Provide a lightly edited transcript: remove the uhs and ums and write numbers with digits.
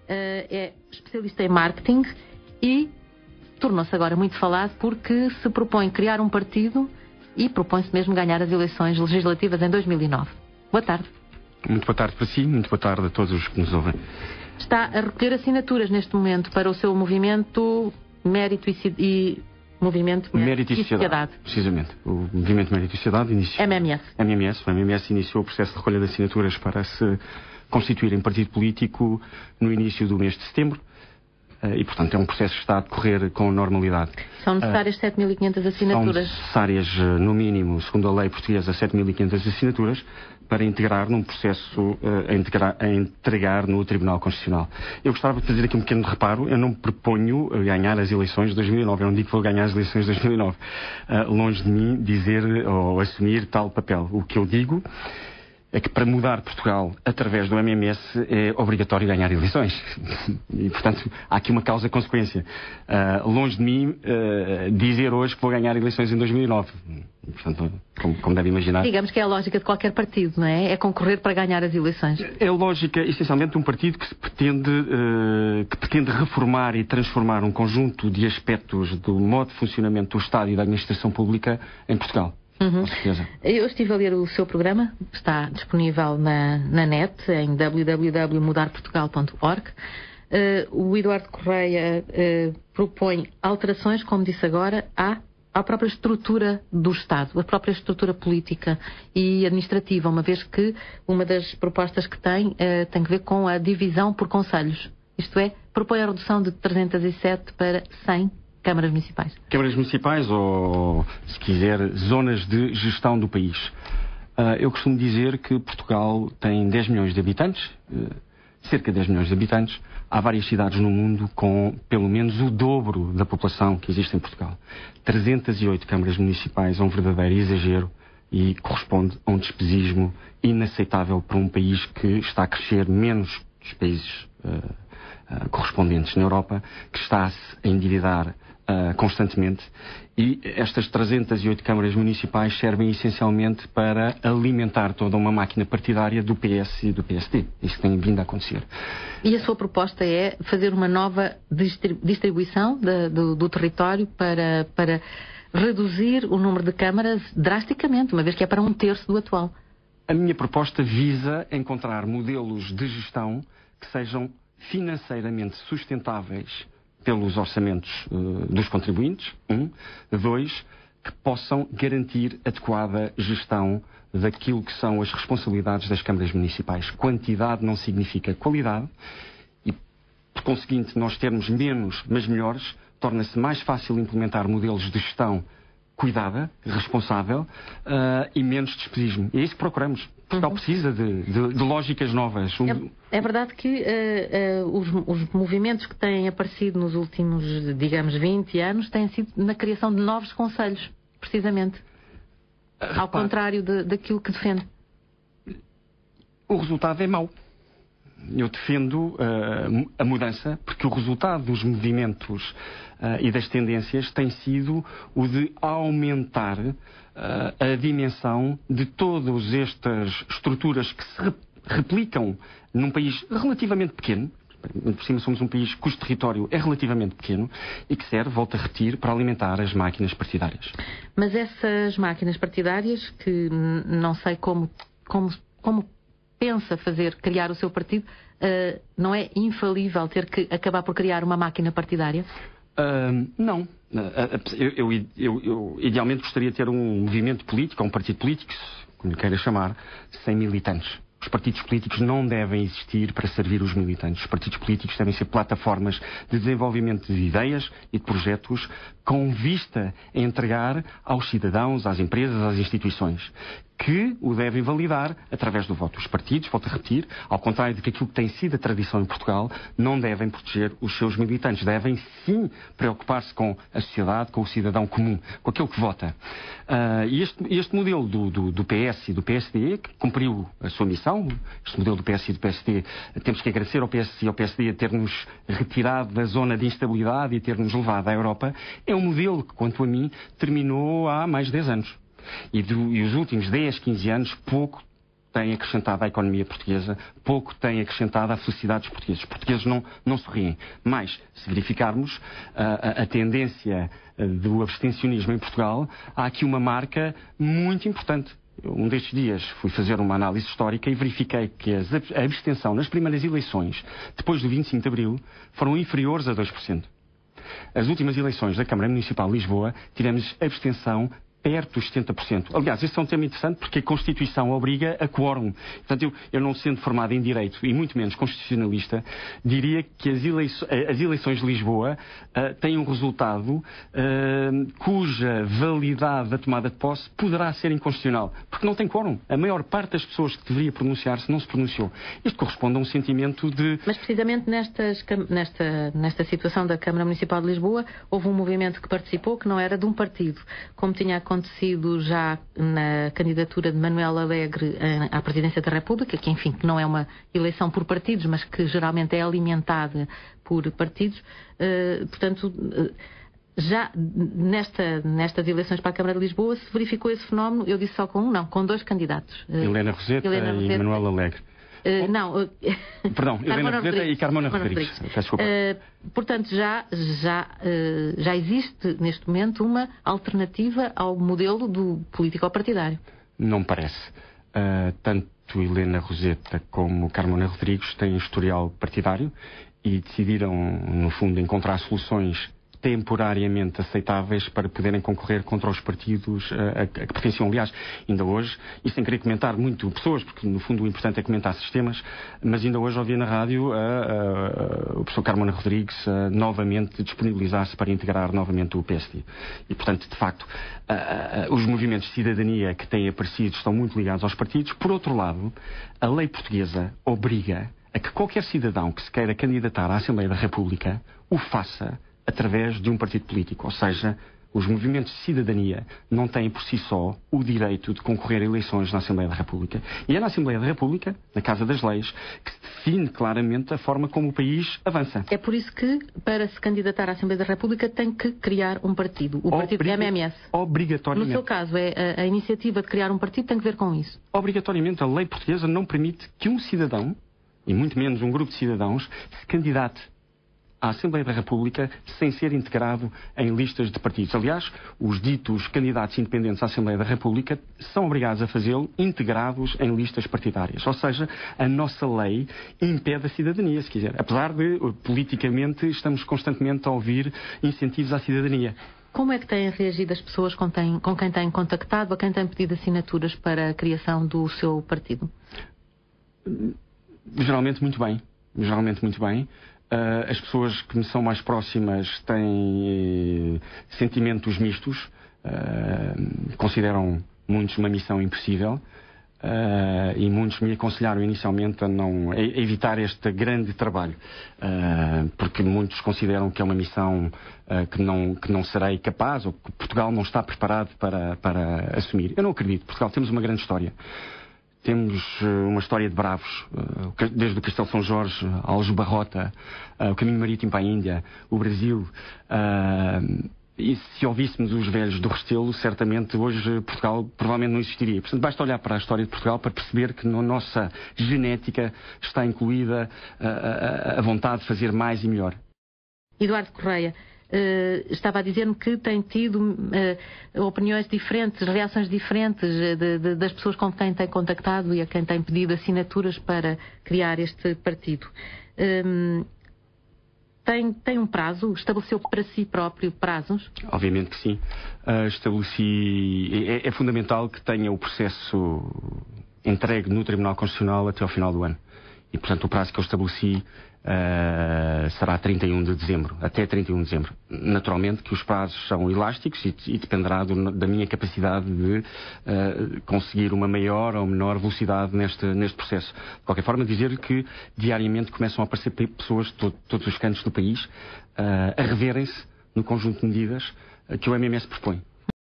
é especialista em marketing e tornou-se agora muito falado porque se propõe criar um partido e propõe-se mesmo ganhar as eleições legislativas em 2009. Boa tarde. Muito boa tarde para si, muito boa tarde a todos os que nos ouvem. Está a recolher assinaturas neste momento para o seu movimento Mérito e Sociedade. Precisamente. O movimento Mérito e Sociedade iniciou... O MMS iniciou o processo de recolha de assinaturas para se constituir em partido político no início do mês de setembro. E, portanto, é um processo que está a decorrer com normalidade. São necessárias 7.500 assinaturas? São necessárias, no mínimo, segundo a lei portuguesa, 7.500 assinaturas para integrar num processo a entregar no Tribunal Constitucional. Eu gostava de fazer aqui um pequeno reparo. Eu não proponho ganhar as eleições de 2009. Eu não digo que vou ganhar as eleições de 2009. Longe de mim dizer ou assumir tal papel. O que eu digo é que para mudar Portugal através do MMS é obrigatório ganhar eleições. E, portanto, há aqui uma causa-consequência. Longe de mim dizer hoje que vou ganhar eleições em 2009. Portanto, como deve imaginar... Digamos que é a lógica de qualquer partido, não é? É concorrer para ganhar as eleições. É a lógica, essencialmente, de um partido que pretende reformar e transformar um conjunto de aspectos do modo de funcionamento do Estado e da administração pública em Portugal. Com certeza. Eu estive a ler o seu programa, está disponível na net, em www.mudarportugal.org. O Eduardo Correia propõe alterações, como disse agora, à própria estrutura do Estado, à própria estrutura política e administrativa, uma vez que uma das propostas que tem que ver com a divisão por concelhos. Isto é, propõe a redução de 307 para 100 câmaras municipais. Câmaras municipais ou, se quiser, zonas de gestão do país. Eu costumo dizer que Portugal tem 10 milhões de habitantes, cerca de 10 milhões de habitantes. Há várias cidades no mundo com pelo menos o dobro da população que existe em Portugal. 308 câmaras municipais é um verdadeiro exagero e corresponde a um despesismo inaceitável para um país que está a crescer menos que os países correspondentes na Europa, que está-se a endividar constantemente, e estas 308 câmaras municipais servem essencialmente para alimentar toda uma máquina partidária do PS e do PSD. Isso tem vindo a acontecer. E a sua proposta é fazer uma nova distribuição do território para reduzir o número de câmaras drasticamente, uma vez que é para 1/3 do atual. A minha proposta visa encontrar modelos de gestão que sejam financeiramente sustentáveis pelos orçamentos dos contribuintes, 2, que possam garantir adequada gestão daquilo que são as responsabilidades das câmaras municipais. Quantidade não significa qualidade e, por conseguinte, nós termos menos, mas melhores, torna-se mais fácil implementar modelos de gestão cuidada, responsável e menos despesismo. E é isso que procuramos. Portugal precisa de lógicas novas. É verdade que os movimentos que têm aparecido nos últimos, digamos, 20 anos têm sido na criação de novos concelhos, precisamente. Ao contrário daquilo que defende. O resultado é mau. Eu defendo a mudança porque o resultado dos movimentos e das tendências tem sido o de aumentar a dimensão de todas estas estruturas que se replicam num país relativamente pequeno. Por cima somos um país cujo território é relativamente pequeno e que serve, volto a repetir, para alimentar as máquinas partidárias. Mas essas máquinas partidárias, que não sei como pensa criar o seu partido, não é infalível ter que acabar por criar uma máquina partidária? Não. Eu idealmente gostaria de ter um movimento político, ou um partido político, como lhe queira chamar, sem militantes. Os partidos políticos não devem existir para servir os militantes. Os partidos políticos devem ser plataformas de desenvolvimento de ideias e de projetos com vista a entregar aos cidadãos, às empresas, às instituições, que o devem validar através do voto. Os partidos, volto a repetir, ao contrário de que aquilo que tem sido a tradição em Portugal, não devem proteger os seus militantes. Devem, sim, preocupar-se com a sociedade, com o cidadão comum, com aquele que vota. E este modelo do PS e do PSD, que cumpriu a sua missão, este modelo do PS e do PSD, temos que agradecer ao PS e ao PSD a ter-nos retirado da zona de instabilidade e ter-nos levado à Europa, é um modelo que, quanto a mim, terminou há mais de 10 anos. E os últimos 10, 15 anos pouco tem acrescentado à economia portuguesa, pouco tem acrescentado à felicidade dos portugueses. Os portugueses não sorriem. Mas, se verificarmos a tendência do abstencionismo em Portugal, há aqui uma marca muito importante. Um destes dias fui fazer uma análise histórica e verifiquei que a abstenção nas primeiras eleições, depois do 25 de Abril, foram inferiores a 2%. As últimas eleições da Câmara Municipal de Lisboa tivemos abstenção perto dos 70%. Aliás, esse é um tema interessante porque a Constituição obriga a quórum. Portanto, eu não sendo formado em Direito e muito menos constitucionalista, diria que as eleições de Lisboa têm um resultado cuja validade da tomada de posse poderá ser inconstitucional. Porque não tem quórum. A maior parte das pessoas que deveria pronunciar-se não se pronunciou. Isto corresponde a um sentimento de... Mas precisamente nesta situação da Câmara Municipal de Lisboa, houve um movimento que participou que não era de um partido, como tinha acontecido já na candidatura de Manuel Alegre à Presidência da República, que enfim, que não é uma eleição por partidos, mas que geralmente é alimentada por partidos. Portanto, já nestas eleições para a Câmara de Lisboa se verificou esse fenómeno, eu disse só com um, não, com 2 candidatos. Helena Roseta e Manuel Alegre. Não. Perdão, Helena Roseta e Carmona Rodrigues. Desculpa. Portanto, já existe neste momento uma alternativa ao modelo do político-partidário. Não parece. Tanto Helena Roseta como Carmona Rodrigues têm historial partidário e decidiram, no fundo, encontrar soluções temporariamente aceitáveis para poderem concorrer contra os partidos a que pertenciam. Aliás, ainda hoje, e sem querer comentar muito pessoas, porque no fundo o importante é comentar sistemas, mas ainda hoje ouvi na rádio o professor Carmona Rodrigues novamente disponibilizar-se para integrar novamente o PSD. E, portanto, de facto, os movimentos de cidadania que têm aparecido estão muito ligados aos partidos. Por outro lado, a lei portuguesa obriga a que qualquer cidadão que se queira candidatar à Assembleia da República o faça através de um partido político. Ou seja, os movimentos de cidadania não têm por si só o direito de concorrer a eleições na Assembleia da República. E é na Assembleia da República, na Casa das Leis, que se define claramente a forma como o país avança. É por isso que, para se candidatar à Assembleia da República, tem que criar um partido. O partido MMS. Obrigatoriamente. No seu caso, a iniciativa de criar um partido tem que ver com isso. Obrigatoriamente, a lei portuguesa não permite que um cidadão, e muito menos um grupo de cidadãos, se candidate à Assembleia da República sem ser integrado em listas de partidos. Aliás, os ditos candidatos independentes à Assembleia da República são obrigados a fazê-lo integrados em listas partidárias. Ou seja, a nossa lei impede a cidadania, se quiser. Apesar de, politicamente, estamos constantemente a ouvir incentivos à cidadania. Como é que têm reagido as pessoas com quem têm contactado, a quem têm pedido assinaturas para a criação do seu partido? Geralmente muito bem. Geralmente muito bem. As pessoas que me são mais próximas têm sentimentos mistos, consideram muitos uma missão impossível e muitos me aconselharam inicialmente a evitar este grande trabalho, porque muitos consideram que é uma missão que não serei capaz ou que Portugal não está preparado para assumir. Eu não acredito. Portugal temos uma grande história. Temos uma história de bravos, desde o Castelo São Jorge, Aljubarrota, o caminho marítimo para a Índia, o Brasil. E se ouvíssemos os velhos do Restelo, certamente hoje Portugal provavelmente não existiria. Portanto, basta olhar para a história de Portugal para perceber que na nossa genética está incluída a vontade de fazer mais e melhor. Eduardo Correia, estava a dizer-me que tem tido opiniões diferentes, reações diferentes das pessoas com quem tem contactado e a quem tem pedido assinaturas para criar este partido. Tem um prazo? Estabeleceu para si próprio prazos? Obviamente que sim. Estabeleci... É fundamental que tenha o processo entregue no Tribunal Constitucional até ao final do ano. E, portanto, o prazo que eu estabeleci será 31 de dezembro, até 31 de dezembro. Naturalmente que os prazos são elásticos e dependerá da minha capacidade de conseguir uma maior ou menor velocidade neste processo. De qualquer forma, dizer que diariamente começam a aparecer pessoas de todos os cantos do país a reverem-se no conjunto de medidas que o MMS propõe.